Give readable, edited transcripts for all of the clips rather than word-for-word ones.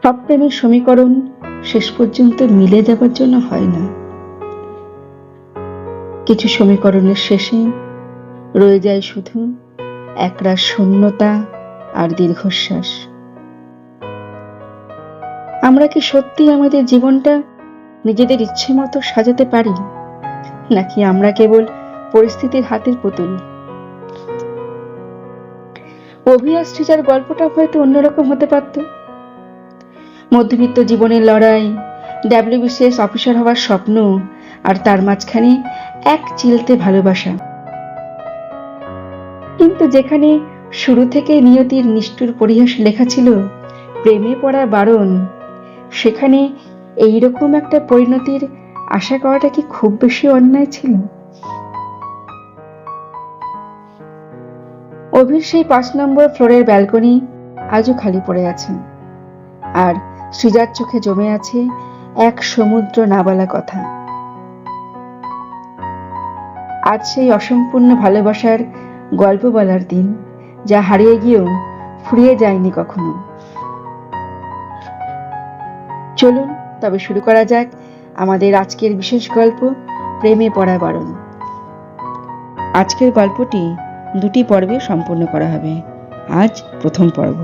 সব প্রেমের সমীকরণ শেষ পর্যন্ত মিলে যাবার জন্য হয় না। কিছু সমীকরণের শেষে রয়ে যায় শুধু একরাশ শূন্যতা আর দীর্ঘশ্বাস। আমরা কি সত্যি আমাদের জীবনটা নিজেদের ইচ্ছে মতো সাজাতে পারি, নাকি আমরা কেবল পরিস্থিতির হাতের পুতুল? অভি আর সৃজার গল্পটা হয়তো অন্যরকম হতে পারত। মধ্যবিত্ত জীবনের লড়াই, ডাব্লিউবিসিএস অফিসার হওয়ার স্বপ্ন, আর তার মাঝখানে এক চিলতে ভালোবাসা। কিন্তু যেখানে শুরু থেকে নিয়তির নিষ্ঠুর পরিহাস লেখা ছিল প্রেমে পড়া বারণ, সেখানে এইরকম একটা পরিণতির আশা করাটা কি খুব বেশি অন্যায় ছিল? অভির সেই 5 নম্বর ফ্লোরের ব্যালকনি আজও খালি পড়ে আছে, আর সৃজার চোখে জমে আছে এক সমুদ্র না বলা কথা। আজ সেই অসম্পূর্ণ ভালোবাসার গল্প বলার দিন, যা হারিয়ে গিয়েও ফুরিয়ে যায়নি কখনো। চলুন তবে শুরু করা যাক আমাদের আজকের বিশেষ গল্প, প্রেমে পড়া বারণ। আজকের গল্পটি 2টি পর্বে সম্পূর্ণ করা হবে। আজ প্রথম পর্ব।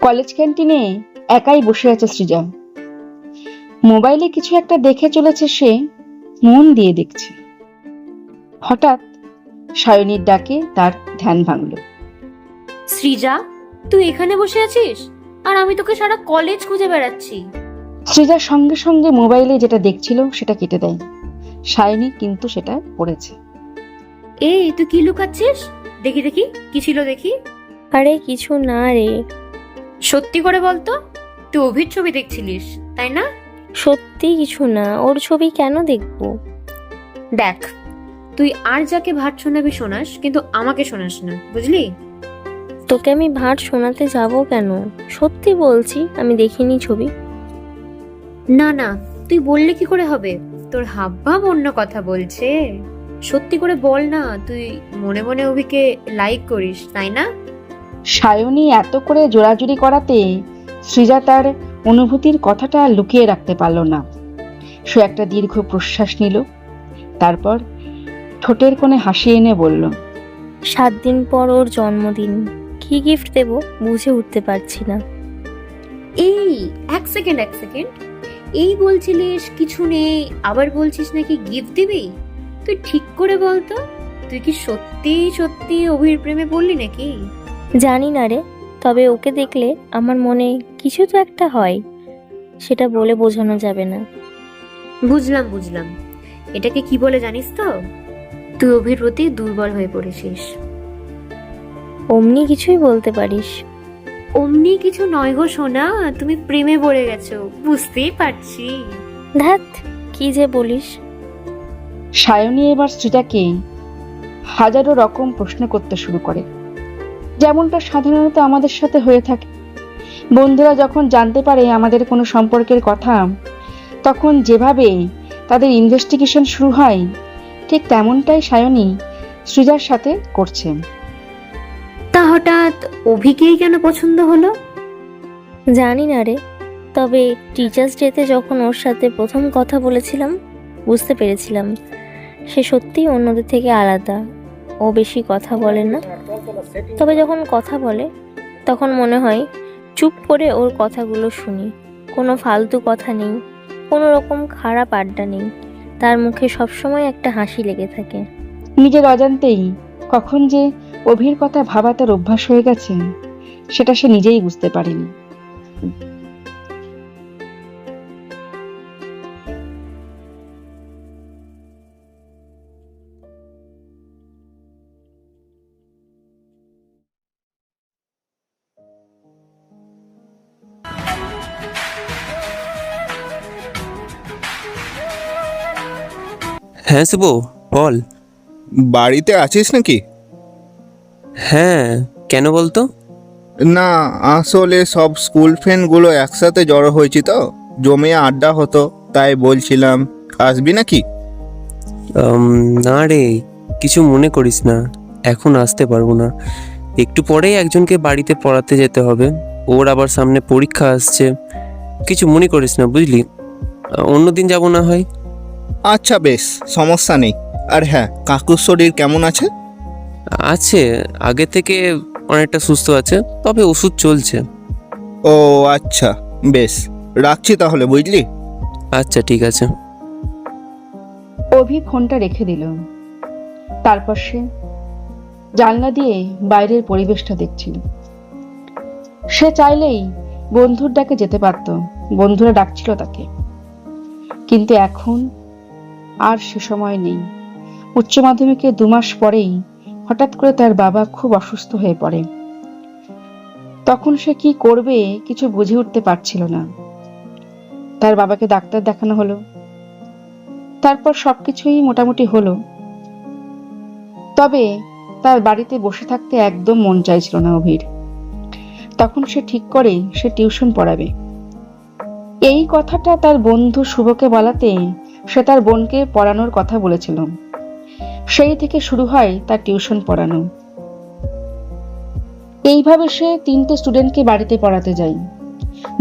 কলেজ ক্যান্টিনে একাই বসে আছে সৃজা। মোবাইলে কিছু একটা দেখে চলেছে সে, মন দিয়ে দেখছে। হঠাৎ সায়নীর ডাকে তার ধ্যান ভাঙল। সৃজা, তুই এখানে বসে আছিস আর আমি তোকে সারা কলেজ খুঁজে বেড়াচ্ছি। সৃজার সঙ্গে সঙ্গে মোবাইলে যেটা দেখছিল সেটা কেটে দেয়। সায়নী কিন্তু সেটা পড়েছে। এই তুই কি লুকাচ্ছিস? দেখি দেখি কি ছিল দেখি। আরে কিছু না রে। সত্যি করে বলতো, তুই অভির ছবি দেখছিলিস তাই না? সত্যি কিছু না, ওর ছবি কেন দেখবো? দেখ, তুই আর যাকে ভাট শোনাবি শোনাস, কিন্তু আমাকে শোনাস না, বুঝলি? তোকে আমি ভাট শোনাতে যাব কেন? সত্যি বলছি, আমি দেখিনি ছবি। না না, তুই বললে কি করে হবে? তোর হাবভাব অন্য কথা বলছে। সত্যি করে বল না, তুই মনে মনে অভিকে লাইক করিস তাই না? সায়নী এত করে জোরাজুরি করাতে সৃজা তার অনুভূতির কথাটা লুকিয়ে রাখতে পারল না। সে একটা দীর্ঘ প্রশ্বাস নিল, তারপর ঠোঁটের কোণে হাসি এনে বলল, 7 দিন পর ওর জন্মদিন, কি গিফট দেব বুঝে উঠতে পারছি না। এই এক সেকেন্ড, এই বলছিলিস কিছু নেই, আবার বলছিস নাকি গিফট দিবি? তুই ঠিক করে বলতো, তুই কি সত্যি সত্যি অভির প্রেমে পড়লি নাকি? জানি না রে, তবে ওকে দেখলে আমার মনে কিছু তো একটা হয়, সেটা বলে বোঝানো যাবে না। বুঝলাম, এটাকে কি বলে জানিস তো? তুই অভির প্রতি দুর্বল হয়ে পড়েছিস। অমনি কিছুই বলতে পারিস? অমনি কিছু নয় গো সোনা, তুমি প্রেমে পড়ে গেছো, বুঝতেই পারছি। ধ্যাৎ, কি যে বলিস। সায়নী এবার সৃজাকে হাজারো রকম প্রশ্ন করতে শুরু করে, যেমনটা সাধারণত আমাদের সাথে হয়ে থাকে। বন্ধুরা যখন জানতে পারে আমাদের কোনো সম্পর্কের কথা, তখন যেভাবে তাদের ইনভেস্টিগেশন শুরু হয়, ঠিক তেমনটাই সায়নী সৃজার সাথে করছে। তা হঠাৎ অভিকেই কেন পছন্দ হলো? জানি না রে, তবে টিচার্স ডেতে যখন ওর সাথে প্রথম কথা বলেছিলাম, বুঝতে পেরেছিলাম সে সত্যিই অন্যদের থেকে আলাদা। ও বেশি কথা বলে না, তবে যখন কথা বলে তখন মনে হয় চুপ করে ওর কথাগুলো শুনি। কোনো ফালতু কথা নেই, কোনো রকম খারাপ আড্ডা নেই, তার মুখে সবসময় একটা হাসি লেগে থাকে। নিজের অজান্তেই কখন যে অভির কথা ভাবা তার অভ্যাস হয়ে গেছে, সেটা সে নিজেই বুঝতে পারেনি। হ্যাঁ শুভ, বল। বাড়িতে আছিস নাকি? হ্যাঁ, কেন বলতো? না, আসলে সব স্কুল ফ্রেন্ডগুলো একসাথে জড়ো হয়েছি তো, জমে আড্ডা হতো, তাই বলছিলাম আসবি নাকি? না রে, কিছু মনে করিস না, এখন আসতে পারবো না। একটু পরেই একজনকে বাড়িতে পড়াতে যেতে হবে, ওর আবার সামনে পরীক্ষা আসছে। কিছু মনে করিস না, বুঝলি? অন্যদিন যাব না হয়। আচ্ছা বেশ, সমস্যা নেই। আর হ্যাঁ, কাকুর শরীর কেমন আছে? আছে, আগে থেকে অনেকটা সুস্থ আছে, তবে ওষুধ চলছে। ও আচ্ছা, বেশ, রাখছি তাহলে, বুঝলি? আচ্ছা ঠিক আছে। অভি ফোনটা রেখে দিল। তারপর সে জানলা দিয়ে বাইরের পরিবেশটা দেখছিল। সে চাইলেই বন্ধুর ডাকে যেতে পারত, বন্ধুরা ডাকছিল তাকে, কিন্তু এখন আর সে সময় নেই। উচ্চ মাধ্যমিকে 2 মাস পরেই হঠাৎ করে তার বাবা খুব অসুস্থ হয়ে পড়ে। তখন সে কি করবে কিছু বুঝে উঠতে পারছিল না। তার বাবাকে ডাক্তার দেখানো হলো, তারপর সবকিছুই মোটামুটি হলো। তবে তার বাড়িতে বসে থাকতে একদম মন চাইছিল না অভির। তখন সে ঠিক করে সে টিউশন পড়াবে। এই কথাটা তার বন্ধু শুভকে বলাতে সে তার বোনকে পড়ানোর কথা বলেছিল। সেই থেকে শুরু হয় তার টিউশন পড়ানো। এইভাবে সে 3টে স্টুডেন্টকে বাড়িতে পড়াতে যায়।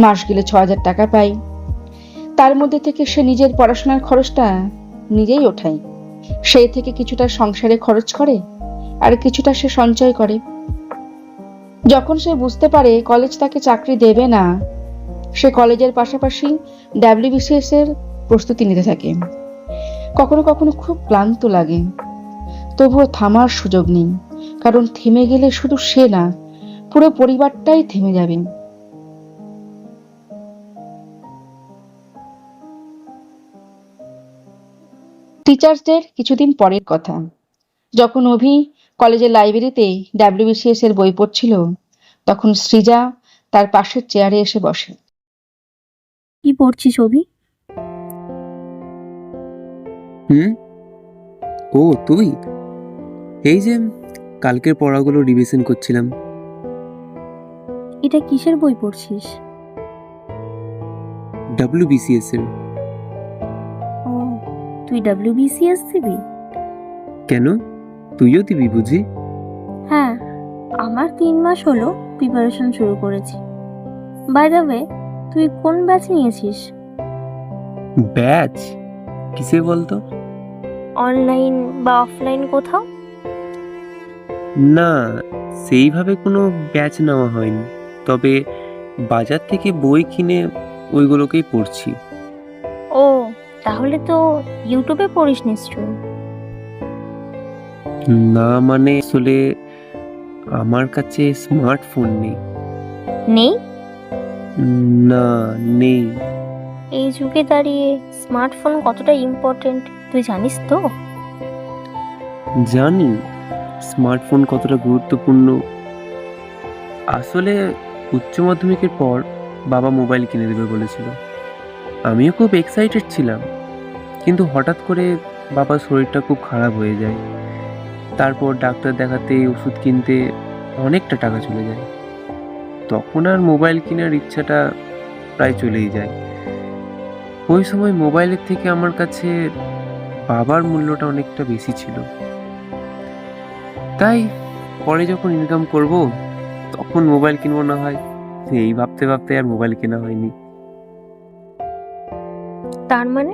মাস গেলে 6,000 টাকা পায়। তার মধ্যে থেকে সে নিজের পড়াশোনার খরচটা নিজেই ওঠায়। সেই থেকে কিছুটা সংসারে খরচ করে, আর কিছুটা সে সঞ্চয় করে। যখন সে বুঝতে পারে কলেজ তাকে চাকরি দেবে না, সে কলেজের পাশাপাশি WBCS এর প্রস্তুতি নিতে থাকে। কখনো কখনো খুব ক্লান্ত লাগে, তবুও থামার সুযোগ নেই, কারণ থেমে গেলে শুধু সে না, পুরো পরিবারটাই থেমে যাবে। টিচার্স ডের কিছুদিন পরের কথা, যখন অভি কলেজের লাইব্রেরিতে WBCS এর বই পড়ছিল, তখন সৃজা তার পাশের চেয়ারে এসে বসে। কি পড়ছিস অভি? ও তুই? এই যে কালকের পড়াগুলো রিভিশন করছিলাম। এটা কিসের বই পড়ছিস? WBCS এর। ও, তুই WBCS দিবি? কেন, তুইও দিবি বুঝি? হ্যাঁ, আমার 3 মাস হলো প্রিপারেশন শুরু করেছি। বাই দ্য ওয়ে, তুই কোন ব্যাচ নিয়েছিস? ব্যাচ? কিসে বলতো? অনলাইন বা অফলাইন কোথাও? না, সেইভাবে কোনো ব্যাচ নেওয়া হয়নি, তবে বাজার থেকে বই কিনে ওইগুলোকেই পড়ছি। ও, তাহলে তো ইউটিউবে পড়িস নিশ্চয়ই। না মানে আসলে আমার কাছে স্মার্টফোন নেই। নেই? না, নেই। এই যুগে দাঁড়িয়ে স্মার্টফোন কতটা ইম্পর্টেন্ট তুই জানিস তো? জানি স্মার্টফোন কতটা গুরুত্বপূর্ণ। আসলে উচ্চ মাধ্যমিকের পর বাবা মোবাইল কিনে দেবে বলেছিল। আমিও খুব এক্সাইটেড ছিলাম, কিন্তু হঠাৎ করে বাবার শরীরটা খুব খারাপ হয়ে যায়। তারপর ডাক্তার দেখাতে, ওষুধ কিনতে অনেকটা টাকা চলে যায়। তখন আর মোবাইল কেনার ইচ্ছাটা প্রায় চলেই যায়। ওই সময় মোবাইলের থেকে আমার কাছে বাবার মূল্যটা অনেকটা বেশি ছিল। তাই পরে যখন ইনকাম করব তখন মোবাইল কিনবো না হয়, এই ভাবতে ভাবতে আর মোবাইল কেনা হয়নি। তার মানে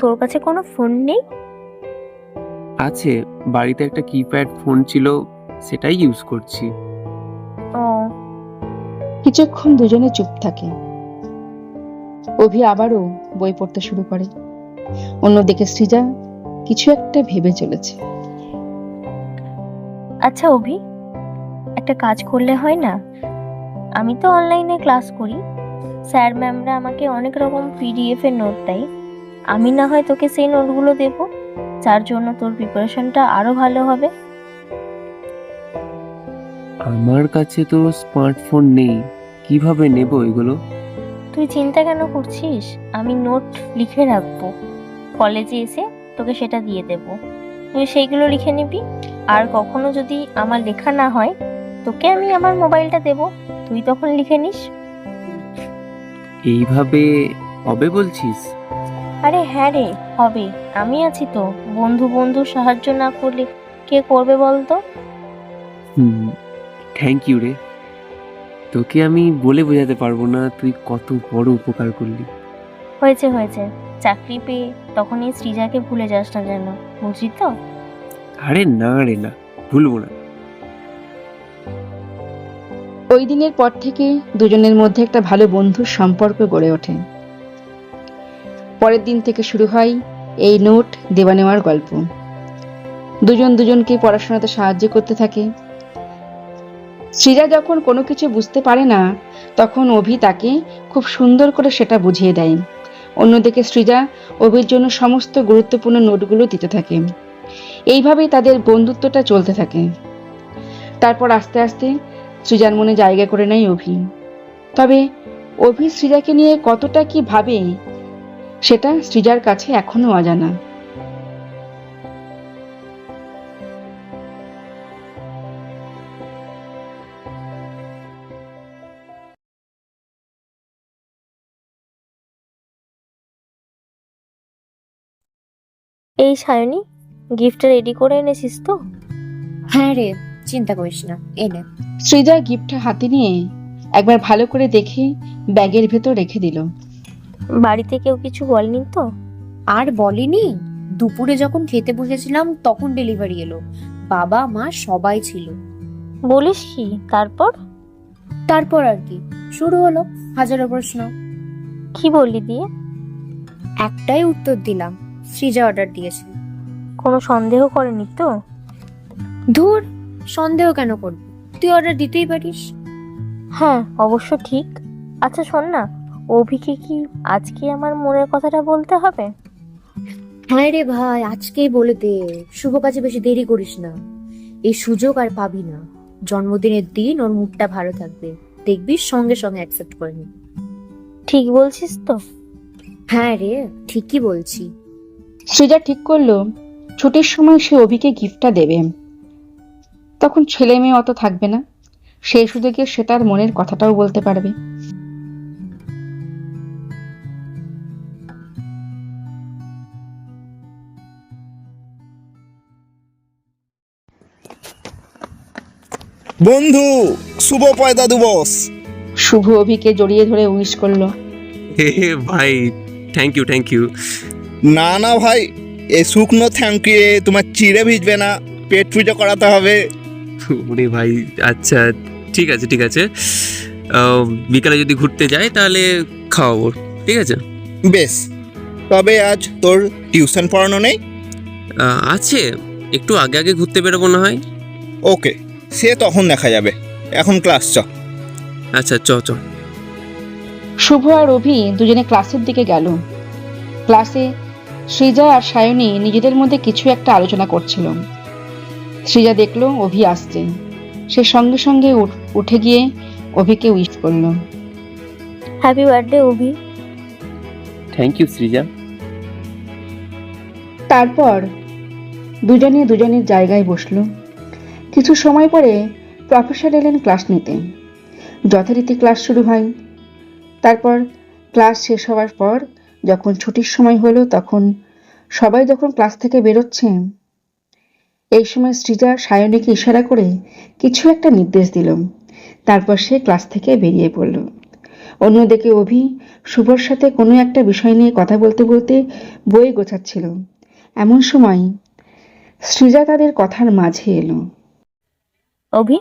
তোর কাছে কোনো ফোন নেই? আছে, বাড়িতে একটা কিপ্যাড ফোন ছিল, সেটাই ইউজ করছি। ও, কিছুক্ষণ দুজনে চুপ থাকে। অভি আবারও বই পড়তে শুরু করে। অন্যদিকে সৃজা কিছু একটা ভেবে চলেছে। আচ্ছা অভি, একটা কাজ করলে হয় না? আমি তো অনলাইনে ক্লাস করি, স্যার ম্যামরা আমাকে অনেক রকম PDF এর নোট দেয়। আমি না হয় তোকে সেই নোটগুলো দেবো, যার জন্য তোর প্রিপারেশনটা আরো ভালো হবে। আমার কাছে তো স্মার্টফোন নেই, কিভাবে নেব এগুলো? তুই চিন্তা কেন করছিস? আমি নোট লিখে রাখবো, কলেজে এসে তোকে সেটা দিয়ে দেব। তুই সেইগুলো লিখে নিবি, আর কখনো যদি আমার লেখা না হয় তোকে আমি আমার মোবাইলটা দেব, তুই তখন লিখে নিস। এইভাবে হবে বলছিস? আরে হ্যাঁ রে, হবে। আমি আছি তো। বন্ধু বন্ধু সাহায্য না করলে কে করবে বলতো? থ্যাংক ইউ রে। তোকে আমি বলে বোঝাতে পারবো না তুই কত বড় উপকার করলি। হয়েছে হয়েছে, চাকরি পেয়ে তখনই সৃজাকে ভুলে যাস না যেন, বুঝলি তো? আরে না রে না, ভুলবো না। ওই দিনের পর থেকে দুজনের মধ্যে একটা ভালো বন্ধুর সম্পর্ক গড়ে ওঠে। পরের দিন থেকে শুরু হয় এই নোট দেওয়া নেওয়ার গল্প। দুজন দুজনকে পড়াশোনাতে সাহায্য করতে থাকে। সৃজা যখন কোনো কিছু বুঝতে পারে না, তখন অভি তাকে খুব সুন্দর করে সেটা বুঝিয়ে দেয়। অন্যদিকে সৃজা অভির জন্য সমস্ত গুরুত্বপূর্ণ নোটগুলো দিতে থাকে। এইভাবেই তাদের বন্ধুত্বটা চলতে থাকে। তারপর আস্তে আস্তে সৃজার মনে জায়গা করে নেয় অভি। তবে অভি সৃজাকে নিয়ে কতটা কি ভাবে, সেটা সৃজার কাছে এখনো অজানা। এই সায়নী, গিফটটা রেডি করে এনেছিস তো? হ্যাঁ রে, চিন্তা করিস না, এনে। সৃজা গিফটটা হাতে নিয়ে একবার ভালো করে দেখে ব্যাগের ভেতর রেখে দিল। বাড়িতে কেউ কিছু বলেনি তো? আর বলিনি, দুপুরে যখন খেতে বসেছিলাম তখন ডেলিভারি এলো। বাবা মা সবাই ছিল। বলিস কি? তারপর? তারপর আর কি, শুরু হলো হাজারো প্রশ্ন। কি বললি দিয়ে? একটাই উত্তর দিলাম, সৃজা অর্ডার দিয়েছে। কোনো সন্দেহ করেনি তো? ধুর, সন্দেহ কেন করবি? তুই অর্ডার দিতেই পারিস। হ্যাঁ, অবশ্য ঠিক। আচ্ছা শোন না, অভিকে কি আজকে আমার মনের কথাটা বলতে হবে? হ্যাঁ রে ভাই, আজকেই বলে দে। শুভ কাজে বেশি দেরি করিস না, এই সুযোগ আর পাবি না। জন্মদিনের দিন ওর মুডটা ভালো থাকবে, দেখবি সঙ্গে সঙ্গে অ্যাকসেপ্ট করে নিবি। ঠিক বলছিস তো? হ্যাঁ রে, ঠিকই বলছি। সৃজা ঠিক করলো ছুটির সময় সে অভিকে গিফটটা দেবে। তখন ছেলে মেয়ে অত থাকবে না, সেই সুযোগে সে তার মনের কথাটাও বলতে পারবে। বন্ধু, শুভ পয়দা দিবস। শুভ অভিকে জড়িয়ে ধরে উইশ করলো। হে হে ভাই, থ্যাংক ইউ থ্যাংক ইউ। না না ভাই, এই শুকনো থ্যাংক ইউ তোমার চিড়ে ভিজবে না, পেট পুজো করাতে হবে। ওরে ভাই, আচ্ছা ঠিক আছে ঠিক আছে। বিকালে যদি ঘুরতে যাই তাহলে খাওয়াবো, ঠিক আছে? বেশ, তবে আজ তোর টিউশন পড়ানো নেই? আছে, একটু আগে আগে ঘুরতে বেরোবো না হয়। ওকে, সে তখন দেখা যাবে, এখন ক্লাস চ। আচ্ছা চ চ। শুভ আর অভি দুজনে ক্লাসের দিকে গেল। ক্লাসে সৃজা আর সায়নী নিজেদের মধ্যে কিছু একটা আলোচনা করছিল। সৃজা দেখলো অভি আসছে, সে সঙ্গে সঙ্গে উঠে গিয়ে অভিকে উইশ করলো। Happy birthday Abhi. Thank you Srija. তারপর দুজনে দুজনের জায়গায় বসলো। কিছু সময় পরে প্রফেসর এলেন ক্লাস নিতে। যথারীতি ক্লাস শুরু হয়। তারপর ক্লাস শেষ হওয়ার পর যখন ছুটির সময় হলো, তখন সবাই যখন ক্লাস থেকে বেরোচ্ছে, এই সময় সৃজা সায়নীকে ইশারা করে কিছু একটা নির্দেশ দিল। তারপর সে ক্লাস থেকে বেরিয়ে পড়ল। অন্যদিকে অভি শুভর সাথে কোনো একটা বিষয় নিয়ে কথা বলতে বলতে বই গোছাচ্ছিল। এমন সময় সৃজা তাদের কথার মাঝে এলো। অভি,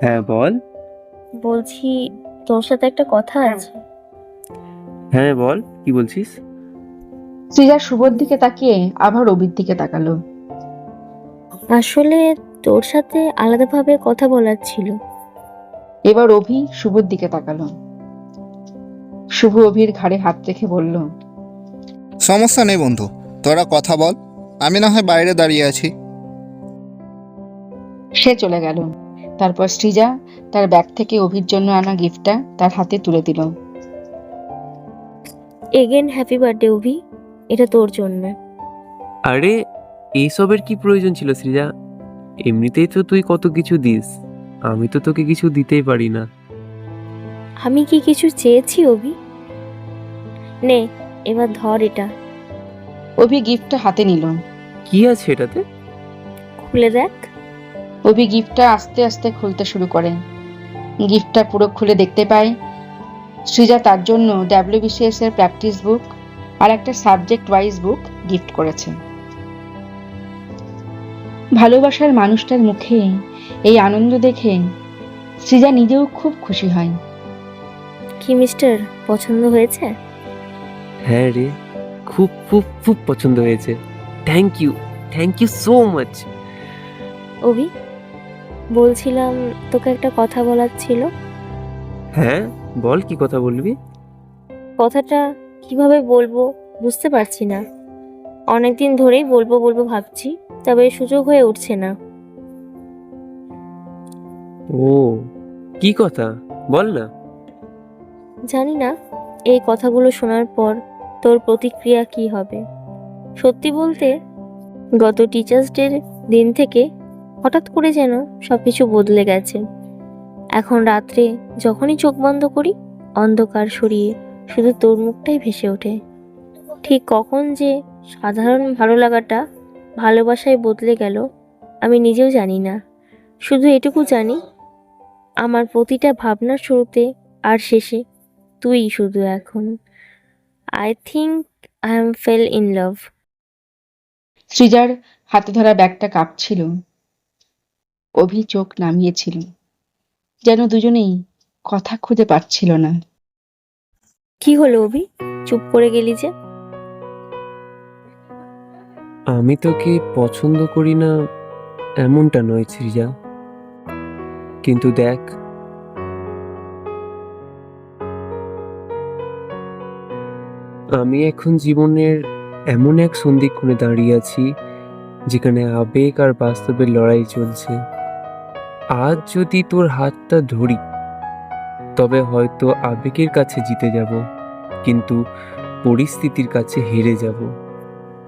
হ্যাঁ বল। বলছি তোর সাথে একটা কথা আছে। হ্যাঁ বল, কি বলছিস? সৃজা শুভর দিকে তাকিয়ে আবার অভির দিকে তাকালো। আসলে তোর সাথে আলাদাভাবে কথা বলার ছিল। এবার অভি শুভর দিকে তাকালো। শুভ অভির ঘাড়ে হাত রেখে বলল, সমস্যা নেই বন্ধু, তোরা কথা বল, আমি না হয় বাইরে দাঁড়িয়ে আছি। সে চলে গেল। তারপর সৃজা তার ব্যাগ থেকে অভির জন্য আনা গিফটটা তার হাতে তুলে দিল। এগেন হ্যাপি বার্থডে অভি, এটা তোর জন্য। আরে এইসবের কি প্রয়োজন ছিল সৃজা? এমনিতেই তো তুই কত কিছু দিস, আমি তো তোকে কিছু দিতেই পারি না। আমি কি কিছু চেয়েছি অভি? নে, এবার ধর এটা, অভি গিফটটা হাতে নিল। কি আছে এটাতে? খুলে দেখ। অভি গিফটটা আস্তে আস্তে খুলতে শুরু করে। গিফটটা পুরো খুলে দেখতে পায় সৃজা তার জন্য WBCS এর প্র্যাকটিস বুক আর একটা সাবজেক্ট ওয়াইজ বুক গিফট করেছে। ভালোবাসার মানুষটার মুখে এই আনন্দ দেখে সৃজা নিজেও খুব খুশি হয়। কি মিস্টার, পছন্দ হয়েছে? হ্যাঁ রে, খুব খুব খুব পছন্দ হয়েছে। Thank you so much. Abhi, বলছিলাম তোকে একটা কথা বলার ছিল। হ্যাঁ বল, কি কথা বলবি? কথাটা কিভাবে বলবো বুঝতে পারছি না। অনেকদিন ধরেই বলবো বলবো ভাবছি, তবে সুযোগ হয়ে উঠছে না। ও, কি কথা বল না। জানি না এই কথাগুলো শোনার পর তোর প্রতিক্রিয়া কি হবে। সত্যি বলতে, গত টিচার্স ডের দিন থেকে হঠাৎ করে যেন সবকিছু বদলে গেছে। এখন রাত্রে যখনই চোখ বন্ধ করি, অন্ধকার সরিয়ে শুধু তোর মুখটাই ভেসে ওঠে। ঠিক কখন যে সাধারণ ভালো লাগাটা ভালোবাসায় বদলে গেল আমি নিজেও জানি না। শুধু এটুকু জানি, আমার প্রতিটা ভাবনার শুরুতে আর শেষে তুই শুধু এখন। I think I am fell in love. সৃজার হাতে ধরা ব্যাগটা কাঁপছিল। অভি চোখ নামিয়েছিল, যেন দুজনেই কথা খুঁজে পাচ্ছিল না। কি হলো অভি, চুপ করে গেলি যে? আমি তোকে পছন্দ করি না এমনটা নয় সৃজা, কিন্তু দেখ, আমি এখন জীবনের এমন এক সন্ধিক্ষণে দাঁড়িয়ে আছি যেখানে আবেগ আর বাস্তবের লড়াই চলছে। আজ যদি তোর হাতটা ধরি তবে হয়তো আবেগের কাছে জিতে যাব, কিন্তু পরিস্থিতির কাছে হেরে যাব।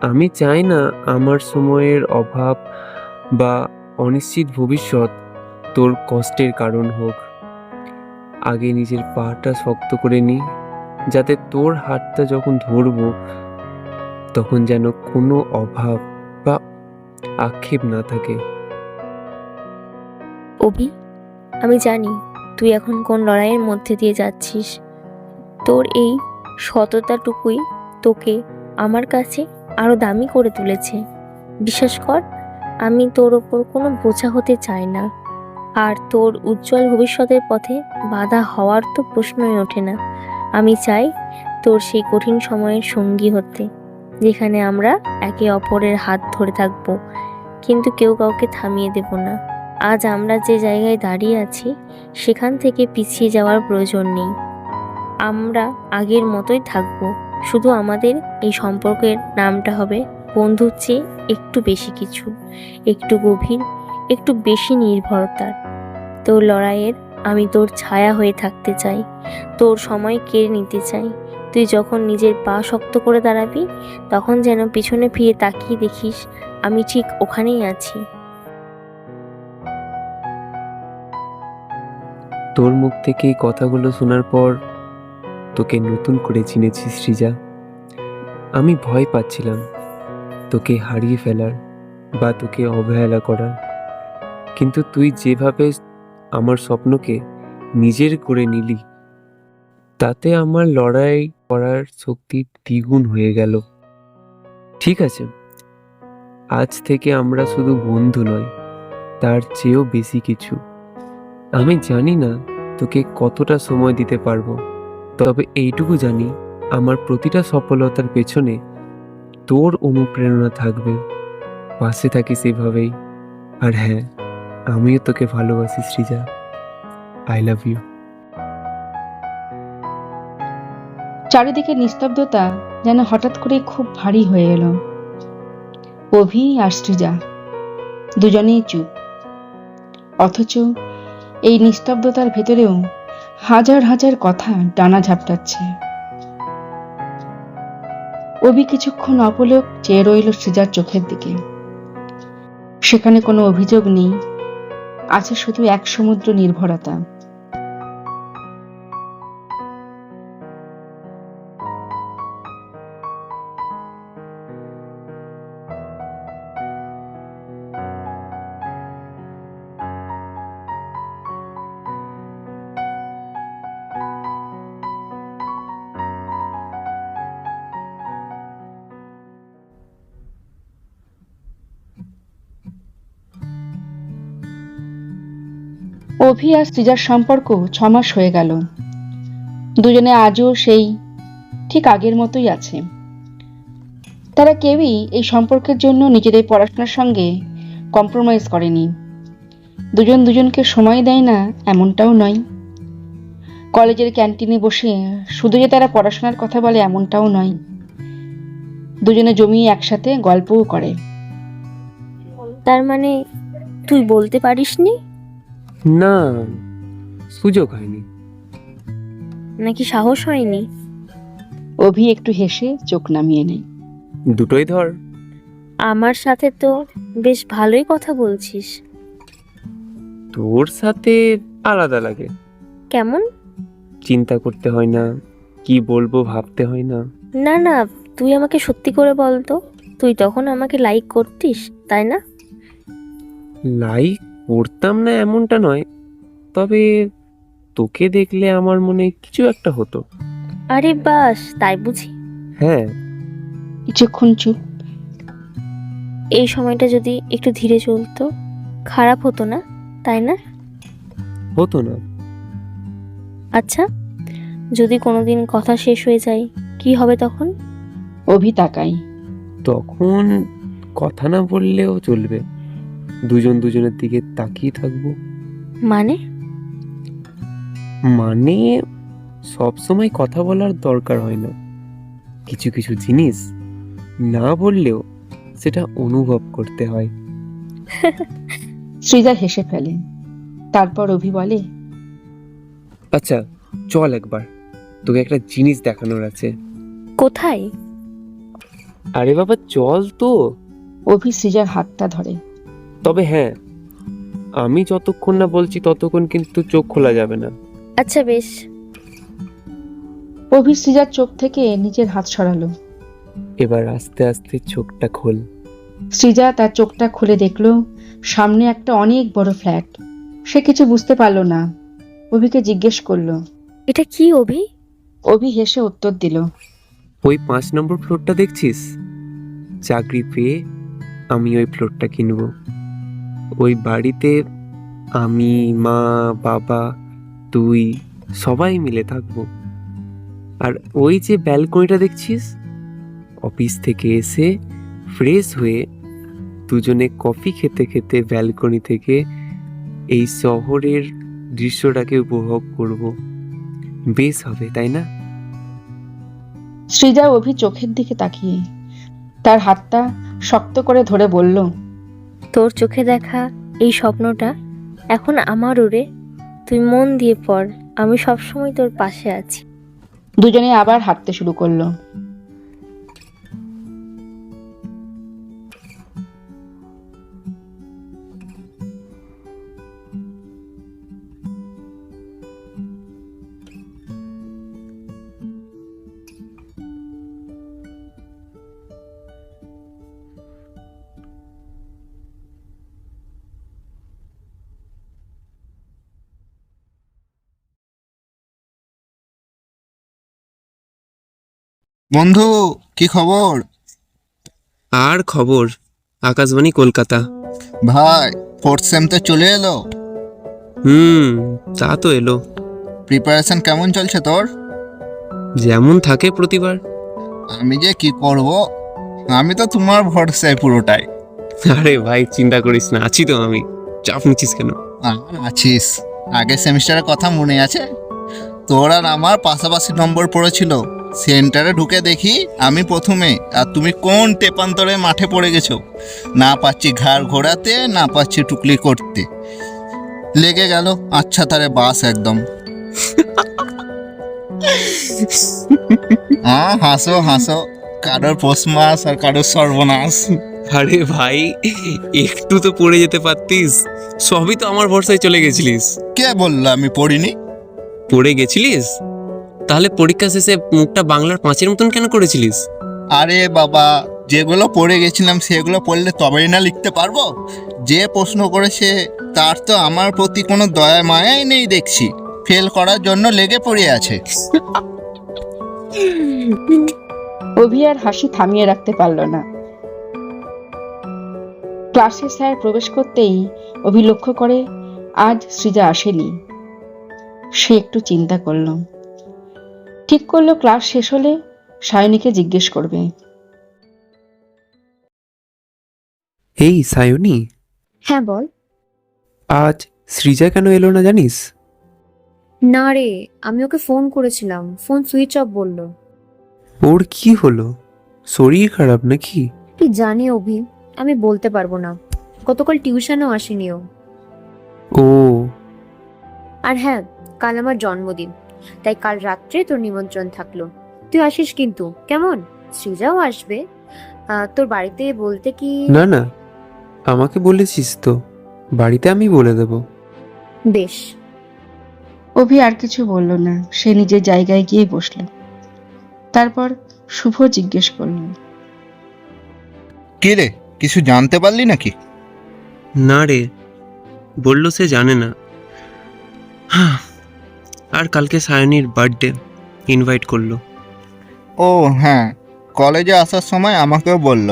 আমি চাই না আমার সময়ের অভাব বা অনিশ্চিত ভবিষ্যৎ তোর কষ্টের কারণ হোক। আগে নিজের পাটা শক্ত করে নি, যাতে তোর হাতটা যখন ধরবো তখন যেন কোনো অভাব বা আক্ষেপ না থাকে। অভি, আমি জানি তুই এখন কোন লড়াইয়ের মধ্যে দিয়ে যাচ্ছিস। তোর এই সততাটুকুই তোকে আমার কাছে আরো দামি করে তুলেছে। বিশ্বাস কর, আমি তোর ওপর কোনো বোঝা হতে চাই না, আর তোর উজ্জ্বল ভবিষ্যতের পথে বাধা হওয়ার তো প্রশ্নই ওঠে না। আমি চাই তোর সেই কঠিন সময়ের সঙ্গী হতে, যেখানে আমরা একে অপরের হাত ধরে থাকবো, কিন্তু কেউ কাউকে থামিয়ে দেব না। আজ আমরা যে জায়গায় দাঁড়িয়ে আছি সেখান থেকে পিছিয়ে যাওয়ার প্রয়োজন নেই। আমরা আগের মতোই থাকবো, শুধু আমাদের এই সম্পর্কের নামটা হবে বন্ধুর চেয়ে একটু বেশি কিছু, একটু গভীর, একটু বেশি নির্ভরতার। তোর লড়াইয়ের আমি তোর ছায়া হয়ে থাকতে চাই, তোর সময় কেড়ে নিতে চাই। তুই যখন নিজের পা শক্ত করে দাঁড়াবি, তখন যেন পিছনে ফিরে তাকিয়ে দেখিস আমি ঠিক ওখানেই আছি। তোর মুখ থেকে এই কথাগুলো শোনার পর তোকে নতুন করে চিনেছি সৃজা। আমি ভয় পাচ্ছিলাম তোকে হারিয়ে ফেলার বা তোকে অবহেলা করার, কিন্তু তুই যেভাবে আমার স্বপ্নকে নিজের করে নিলি, তাতে আমার লড়াই করার শক্তি দ্বিগুণ হয়ে গেল। ঠিক আছে, আজ থেকে আমরা শুধু বন্ধু নয়, তার চেয়েও বেশি কিছু। আমি জানি না তোকে কতটা সময় দিতে পারবো, তবে এইটুকু জানি আমার প্রতিটা সফলতার পেছনে তোর অনুপ্রেরণা থাকবে। পাশে থাকিস এভাবেই। আর হ্যাঁ, আমিও তোকে ভালোবাসি সৃজা। I love you. চারিদিকে নিস্তব্ধতা যেন হঠাৎ করে খুব ভারী হয়ে এলো। অভি আর সৃজা দুজনেই চুপ, অথচ এই নিস্তব্ধতার ভেতরেও হাজার হাজার কথা ডানা ঝাপটাচ্ছে। অভি কিছুক্ষণ অপলক চেয়ে রইল সৃজার চোখের দিকে। সেখানে কোনো অভিযোগ নেই, আছে শুধু এক সমুদ্র নির্ভরতা। অভি আর সৃজার সম্পর্ক 6 মাস হয়ে গেল। দুজনে আজও সেই ঠিক আগের মতোই আছে। তারা কেউই এই সম্পর্কের জন্য নিজেদের পড়াশোনার সঙ্গে কম্প্রোমাইজ করেনি। দুজন দুজনকে সময় দেয় না এমনটাও নয়। কলেজের ক্যান্টিনে বসে শুধু যে তারা পড়াশোনার কথা বলে এমনটাও নয়। দুজনে জমিয়ে একসাথে গল্পও করে। তার মানে তুই বলতে পারিসনি? না, সুযোগ হয়নি। নাকি সাহস হয়নি? অভি একটু হেসে চোখ নামিয়ে নেয়। দুটোই ধর। আমার সাথে তো বেশ ভালোই কথা বলছিস। তোর সাথে আলাদা লাগে। কেমন? চিন্তা করতে হয় না, কি বলবো ভাবতে হয় না। না না, তুই আমাকে সত্যি করে বল তো, তুই তখন আমাকে লাইক করতিস তাই না? লাইক করতাম না এমনটা নয়, তবে তোকে দেখলে আমার মনে কিছু একটা হতো। আরে বাস, তাই বুঝি? হ্যাঁ। কিছুক্ষণ চুপ। এই সময়টা যদি একটু ধীরে চলতো খারাপ হতো না তাই না? হতো না। আচ্ছা, যদি কোনোদিন কথা শেষ হয়ে যায় কি হবে তখন? অভি তাকাই। তখন কথা না বললেও চলবে, দুজন দুজনের দিকে তাকিয়ে থাকবো। মানে? মানে সবসময় কথা বলার দরকার হয় না। কিছু কিছু জিনিস না বললেও সেটা অনুভব করতে হয়। সৃজা হেসে ফেলে। তারপর অভি বলে, আচ্ছা চল একবার, তোকে একটা জিনিস দেখানোর আছে। কোথায়? আরে বাবা চল তো। অভি সৃজার হাতটা ধরে। তবে হ্যাঁ, আমি যতক্ষণ না বলছি ততক্ষণ কিন্তু চোখ খোলা যাবে না। আচ্ছা বেশ। অভি সৃজার চোখ থেকে নিজের হাত সরালো। এবার আস্তে আস্তে চোখটা খোল। সৃজা তার চোখটা খুলে দেখলো সামনে একটা অনেক বড় ফ্ল্যাট। সে কিছু বুঝতে পারলো না। অভিকে জিজ্ঞেস করলো। এটা কি অভি? অভি হেসে উত্তর দিল, ওই 5 নম্বর ফ্লোরটা দেখছিস? চাকরি পেয়ে আমি ওই ফ্লোরটা কিনবো। ওই বাড়িতে আমি, মা, বাবা, তুই সবাই মিলে থাকবো। আর ওই যে ব্যালকনিটা দেখছিস, অফিস থেকে এসে ফ্রেশ হয়ে দুজনে কফি খেতে খেতে ব্যালকনি থেকে এই শহরের দৃশ্যটাকে উপভোগ করব। বেশ হবে তাই না? সৃজা অভি চোখের দিকে তাকিয়ে তার হাতটা শক্ত করে ধরে বলল, তোর চোখে দেখা এই স্বপ্নটা এখন আমারও রে। তুই মন দিয়ে পড়, আমি সবসময় তোর পাশে আছি। দুজনে আবার হাঁটতে শুরু করলো। বন্ধু, কি খবর? আর খবর, আকাশবাণী কলকাতা। ভাই, 4th সেম তো চলে এলো। তা তো এলো। প্রিপারেশন কেমন চলছে তোর? যেমন থাকে প্রতিবার। আমি যে কি করব, আমি তো তোমার ভরসায় পুরোটাই। আরে ভাই চিন্তা করিস না, আছি তো আমি। চাপ নিচ্ছিস কেন? আর আছিস? আগের সেমিস্টারের কথা মনে আছে? তোর আর আমার পাশাপাশি নম্বর পড়েছিল। সেন্টারে ঢুকে দেখি আমি প্রথমে, আর তুমি কোন টেপান্তরে মাঠে পড়ে গেছো। না পাচ্ছি ঘাড় ঘোরাতে, না পাচ্ছি টুকলি করতে। লেগে গেল আচ্ছা তারে বাস একদম। হাসো হাসো, কারোর পৌষ মাস আর কারোর সর্বনাশ। আরে ভাই, একটু তো পড়ে যেতে পারতিস, সবই তো আমার ভরসায় চলে গেছিলিস। কে বললো আমি পড়িনি? পড়ে গেছিলিস? তাহলে পরীক্ষা শেষে মুখটা বাংলার 5-এর মতন কেন করেছিলিস? আরে বাবা, যেগুলো পড়ে গেছিলাম সেগুলো পড়লে তবেই না লিখতে পারবো। যে প্রশ্ন করেছে তার তো আমার প্রতি কোনো দয়া মায়াই নেই দেখছি, ফেল করার জন্য লেগে পড়ে আছে। অভি আর হাসি থামিয়ে রাখতে পারল না। ক্লাসে স্যার প্রবেশ করতেই অভি লক্ষ্য করে আজ সৃজা আসেনি। সে একটু চিন্তা করলো, ঠিক করলো ক্লাস শেষ হলে সায়নীকে জিজ্ঞেস করবে। এই সায়নী, হ্যাঁ বল। আজ সৃজা কেন এলো না জানিস? না রে, আমি ওকে ফোন করেছিলাম, ফোন সুইচ অফ বললো। ওর কি হলো? শরীর খারাপ নাকি? কি জানি অভি, আমি বলতে পারবো না। গতকাল টিউশনও আসেনি ও। ও, আর হ্যাঁ, কাল আমার জন্মদিন, তাই কাল রাত্রে তোর নিমন্ত্রণ থাকলো। তুই আসিস কিন্তু, কেমন? সৃজাও আসবে। তোর বাড়িতে বলতে কি? না না, আমাকে বলেছিস তো, বাড়িতে আমি বলে দেব। বেশ। অভি আর কিছু বলল না, সে নিজের জায়গায় গিয়ে বসল। তারপর শুভ জিজ্ঞেস করল, কি রে, কিছু জানতে পারলি নাকি? না রে, বললো সে জানে না। আর কালকে সায়নীর বার্থডে, ইনভাইট করলো। ও হ্যাঁ, কলেজে আসার সময় আমাকেও বলল।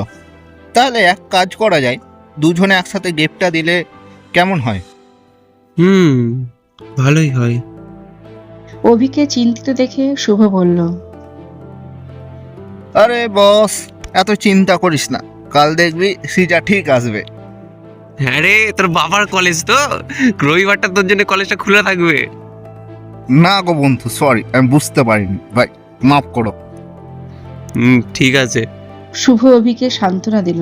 তাহলে এক কাজ করা যায়, দুজনে একসাথে গিফটটা দিলে কেমন হয়? ভালোই হয়। অভিকে চিন্তিত দেখে শুভ বলল, আরে বস, এত চিন্তা করিস না, কাল দেখবি সৃজা ঠিক আসবে। হ্যাঁ রে, তোর বাবার কলেজ তো, রবিবারটা তোর জন্য কলেজটা খোলা থাকবে। না গো বন্ধু, সরি, আমি বুঝতে পারিনি ভাই, মাফ করো। ঠিক আছে। শুভ অভিকে সান্ত্বনা দিল।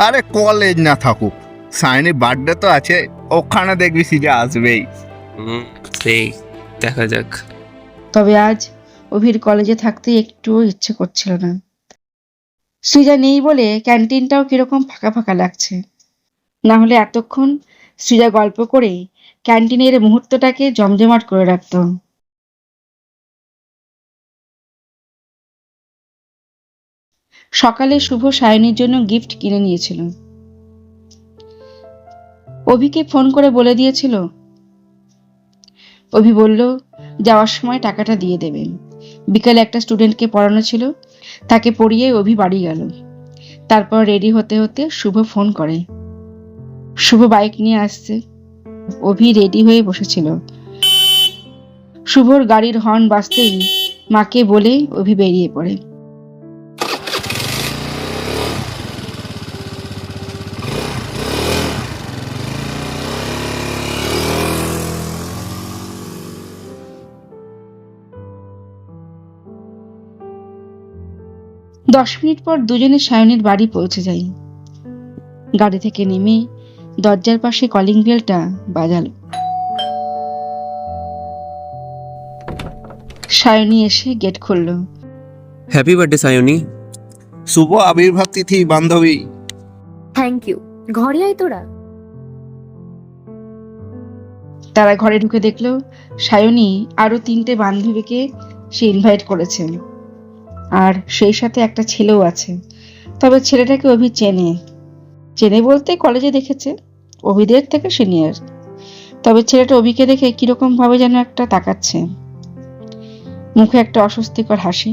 আরে কলেজ না থাকুক, সাইনের বার্থডে তো আছে, ওখানে দেখবি সৃজা আসবেই। সেই দেখা যাক। তবে আজ অভির কলেজে থাকতে একটুও ইচ্ছে করছিল না। সৃজা নেই বলে ক্যান্টিনটাও কিরকম ফাঁকা ফাঁকা লাগছে। না হলে এতক্ষণ সৃজা গল্প করে ক্যান্টিনের মুহূর্তটাকে জমজমাট করে রাখত। সকালে শুভ সায়নীর জন্য গিফট কিনে নিয়েছিল। অভিকে ফোন করে বলে দিয়েছিল। অভি বলল যাওয়ার সময় টাকাটা দিয়ে দেবেন। বিকালে একটা স্টুডেন্টকে পড়ানো ছিল, তাকে পড়িয়ে অভি বাড়ি গেল। তারপর রেডি হতে হতে শুভ ফোন করে। শুভ বাইক নিয়ে আসছে। অভি রেডি হয়ে বসেছিল। শুভর গাড়ির হর্ন বাজতেই মাকে বলে অভি বেরিয়ে পড়ে। দশ মিনিট পর দুজনে সায়নীর বাড়ি পৌঁছে যাই। গাড়ি থেকে নেমে দরজার পাশে কলিং বেলটা বাজালো। সায়নী এসে গেট খুলল। Happy birthday Sayani. শুভ আবির্ভাব তিথি বান্ধবী। Thank you. ঘরে আয় তোরা। তারা ঘরে ঢুকে দেখলো সায়নী আরো 3টে বান্ধবীকে সে ইনভাইট করেছে, আর সেই সাথে একটা ছেলেও আছে। তবে ছেলেটাকে অভি চেনে চেনে বলতে কলেজে দেখেছে, অভিদের থেকে সিনিয়র। তবে ছেলেটা অভিকে দেখে কিরকম ভাবে যেন একটা তাকাচ্ছে, মুখে একটা অস্বস্তিকর হাসি।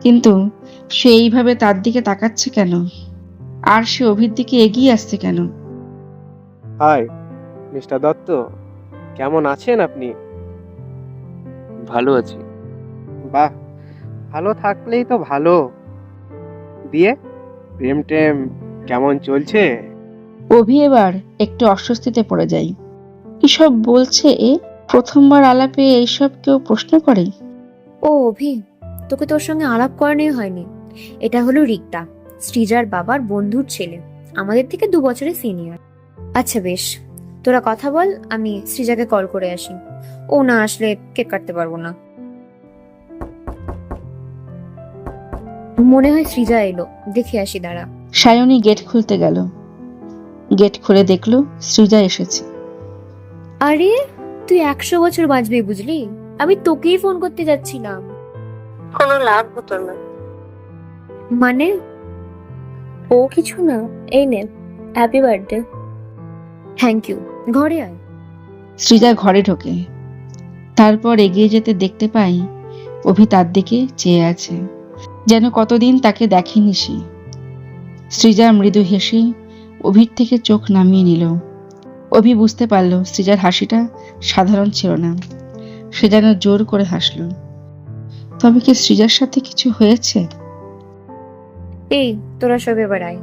কিন্তু সে এইভাবে তার দিকে তাকাচ্ছে কেন, আর সে অভির দিকে এগিয়ে আসছে কেন? হাই মিস্টার দত্ত, কেমন আছেন আপনি? ভালো আছি। বাহ, ভালো থাকলেই তো ভালো। দিয়ে প্রেম টেম কেমন চলছে? অভি এবার একটু অস্বস্তিতে পড়ে যায়। কিসব বলছে এ? প্রথমবার আলাপে এইসব কেউ প্রশ্ন করে? ও অভি, তোকে তোর সঙ্গে আলাপ করানোই হয়নি। এটা হলো রিক্তা, সৃজার বাবার বন্ধুর ছেলে, আমাদের থেকে 2 বছরের সিনিয়র। আচ্ছা বেশ, তোরা কথা বল, আমি সৃজাকে কল করে আসি। ও না আসলে কেক কাটতে পারবো না। মনে হয় সৃজা এলো, দেখে আসি দাঁড়া। সায়নী গেট খুলতে গেল। গেট খুলে দেখলো সৃজা এসেছে। আরে তুই 100 বছর বাঁচবি বুঝলি, আমি তোকেই ফোন করতে যাচ্ছিলাম। কোনো লাভ হতো না। মানে? ও কিছু না, এই নে, হ্যাপি বার্থডে। থ্যাংক ইউ, ঘরে আয়। সৃজা ঘরে ঢোকে। তারপর এগিয়ে যেতে দেখতে পাই অভি তার দিকে চেয়ে আছে, যেন কতদিন তাকে দেখেনি সে। সৃজা মৃদু হেসে অভির থেকে চোখ নামিয়ে নিল। অভি বুঝতে পারল সৃজার হাসিটা সাধারণ ছিল না, সে যেন জোর করে হাসল। তবে কি সৃজার সাথে কিছু হয়েছে? এই তোরা সব এবার আয়।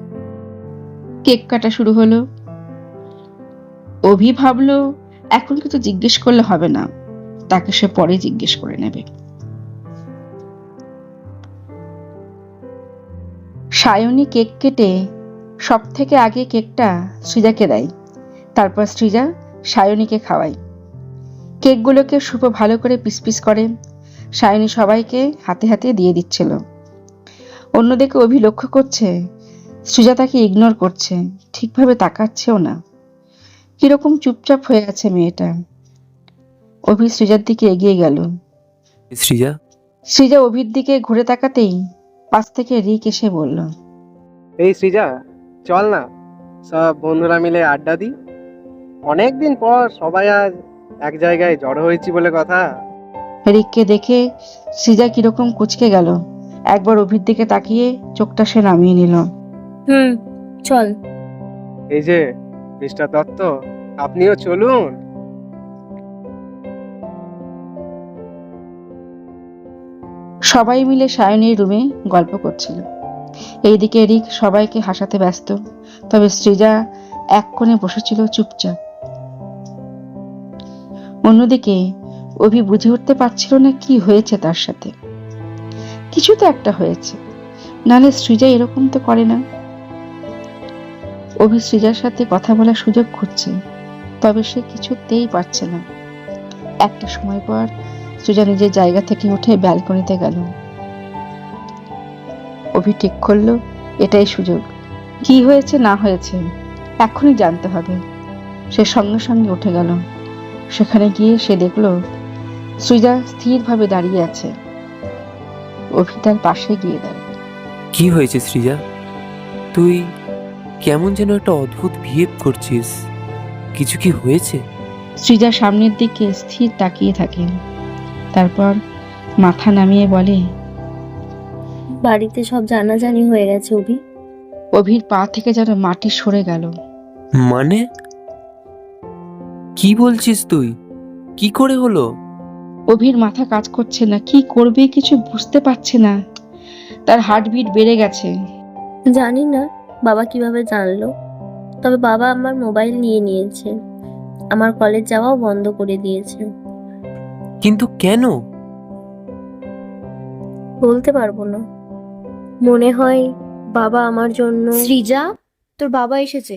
কেক কাটা শুরু হলো। অভি ভাবলো এখন কিছু জিজ্ঞেস করলে হবে না, তাকে সে পরে জিজ্ঞেস করে নেবে। সায়নী কেক কেটে সব থেকে আগে কেকটা সৃজাকে দেয়, তারপর সৃজা সায়নীকে খাওয়ায়। কেকগুলোকে শুভ ভালো করে পিস পিস করে। সায়নী সবাইকে হাতে হাতে দিয়ে দিচ্ছিল। অন্যদিকে অভি লক্ষ্য করছে সৃজা তাকে ইগনোর করছে, ঠিকভাবে তাকাচ্ছেও না, কিরকম চুপচাপ হয়ে আছে মেয়েটা। অভি সৃজার দিকে এগিয়ে গেল। সৃজা, সৃজা অভির দিকে ঘুরে তাকাতেই পাশ থেকে রিক এসে বলল, এই সৃজা, চল না সব বন্ধুরা মিলে আড্ডা দিই। অনেকদিন পর সবাই আজ এক জায়গায় জড়ো হয়েছি বলে কথা। রিককে দেখে সৃজা কিরকম কুঁচকে গেল। একবার অভির দিকে তাকিয়ে চোখটা সে নামিয়ে নিল। চল। এই যে মিস্টার দত্ত, আপনিও চলুন। সবাই মিলে সায়নীর রুমে গল্প করছিল। এইদিকে রিক সবাইকে হাসাতে ব্যস্ত, তবে সৃজা এক কোণে বসেছিল চুপচাপ। অন্যদিকে অভি বুঝে উঠতে পারছিল না কি হয়েছে তার সাথে। কিছু তো একটা হয়েছে, নালে সৃজা এরকম তো করে না। অভি সৃজার সাথে কথা বলার সুযোগ খুঁজছে, তবে সে কিছুতেই পারছে না। একটা সময় পর সৃজা নিজের জায়গা থেকে উঠে ব্যালকনিতে গেল। অভি ঠিক করলো এটাই সুযোগ, কি হয়েছে না হয়েছে এখনই জানতে হবে। সে সঙ্গে সঙ্গে উঠে গেল। সেখানে গিয়ে সে দেখলো সৃজা স্থিরভাবে দাঁড়িয়ে আছে। অভি তার পাশে গিয়ে দাঁড়ালো। কি হয়েছে সৃজা? তুই কেমন যেন একটা অদ্ভুত বিহেভ করছিস, কিছু কি হয়েছে? সৃজা সামনের দিকে স্থির তাকিয়ে থাকে, তারপর মাথা নামিয়ে বলে, বাড়িতে সব জানাজানি হয়ে গেছে অভি। অভির পা থেকে যেন মাটি সরে গেল। মানে কি বলছিস তুই? কি করে হলো? অভির মাথা কাজ করছে না, কি করবে কিছু বুঝতে পারছে না। তার হার্টবিট বেড়ে গেছে। জানি না বাবা কিভাবে জানলো, তবে বাবা আমার মোবাইল নিয়ে নিয়েছে, আমার কলেজ যাওয়াও বন্ধ করে দিয়েছে। কিন্তু কেন? বলতে পারবো না, মনে হয় বাবা আমার জন্য। সৃজা, তোর বাবা এসেছে।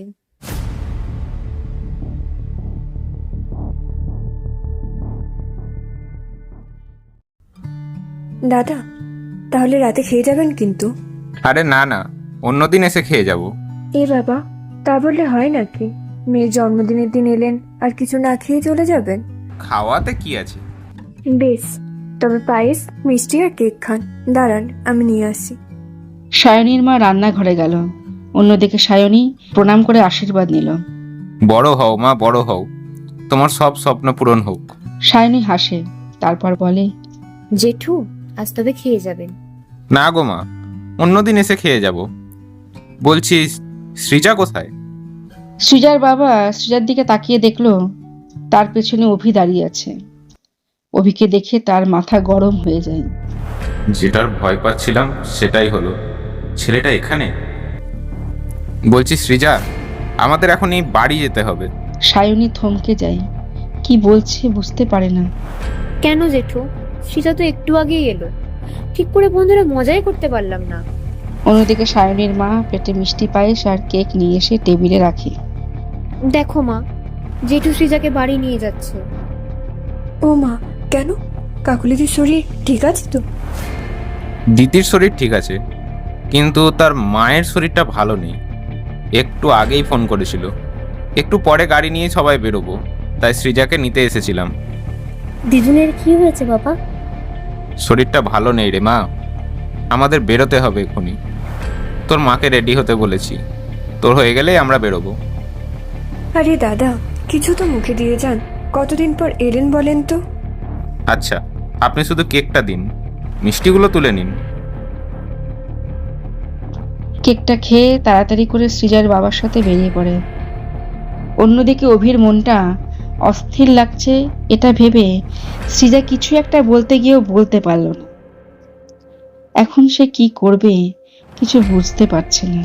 দাদা, তাহলে রাতে খেয়ে যাবেন কিন্তু। আরে না না, অন্যদিন এসে খেয়ে যাব। এ বাবা, তা বললে হয় নাকি? মেয়ের জন্মদিনের দিন এলেন আর কিছু না খেয়ে চলে যাবেন? খাওয়াতে কি আছে? বেশ, তবে পায়েস, মিষ্টি আর কেক খান। দাঁড়ান, আমি নিয়ে আসি। সায়নীর মা রান্নাঘরে গেল। অন্যদিকে সায়নী প্রণাম করে আশীর্বাদ নিল। বড় হও মা, বড় হও, তোমার সব স্বপ্ন পূরণ হোক। সায়নী হাসে, তারপর বলে, জেঠু, আজ তবে খেয়ে যাবেন। না গো মা, অন্যদিন এসে খেয়ে যাব। বলছি, সৃজা কোথায়? সৃজার বাবা সৃজার দিকে তাকিয়ে দেখলো তার পেছনে অভি দাঁড়িয়ে আছে। অভিকে দেখে তার মাথা গরম হয়ে যায়। যেটার ভয় পাচ্ছিলাম সেটাই হলো, ছেলেটা এখানে। বলছি সৃজা, আমাদের এখন এই বাড়ি যেতে হবে। সায়নী থমকে যায়, কি বলছে বুঝতে পারে না। কেন জেঠু? সৃজা তো একটু আগেই এলো, ঠিক করে বন্ধুরা মজাই করতে পারলাম না। অন্যদিকে সায়নীর মা পেটে মিষ্টি পায়েস আর কেক নিয়ে এসে টেবিলে রাখে। দেখো মা, জেঠু সৃজাকে বাড়ি নিয়ে যাচ্ছে। ও মা, কেন? কাকুলিদের শরীর ঠিক আছে তো? দিদির শরীর ঠিক আছে, কিন্তু তার মায়ের শরীরটা ভালো নেই। একটু আগেই ফোন করেছিল। একটু পরে গাড়ি নিয়ে সবাই বেরোবো, তাই সৃজাকে নিতে এসেছিলাম। দিদুনের কি হয়েছে বাবা? শরীরটা ভালো নেই রে মা, আমাদের বেরোতে হবে এখনই। তোর মাকে রেডি হতে বলেছি, তোর হয়ে গেলেই আমরা বেরোবো। আরে দাদা, কিছু তো মুখে দিয়ে যান। কতদিন পর এলেন বলেন তো? আচ্ছা, আপনি শুধু কেকটা দিন, মিষ্টিগুলো তুলে নিন। কেকটা খেয়ে তাড়াতাড়ি করে সৃজার বাবার সাথে বেরিয়ে পড়ে। অন্যদিকে অভির মনটা অস্থির লাগছে এটা ভেবে সৃজা কিছু একটা বলতে গিয়েও বলতে পারল না। এখন সে কি করবে কিছু বুঝতে পারছে না।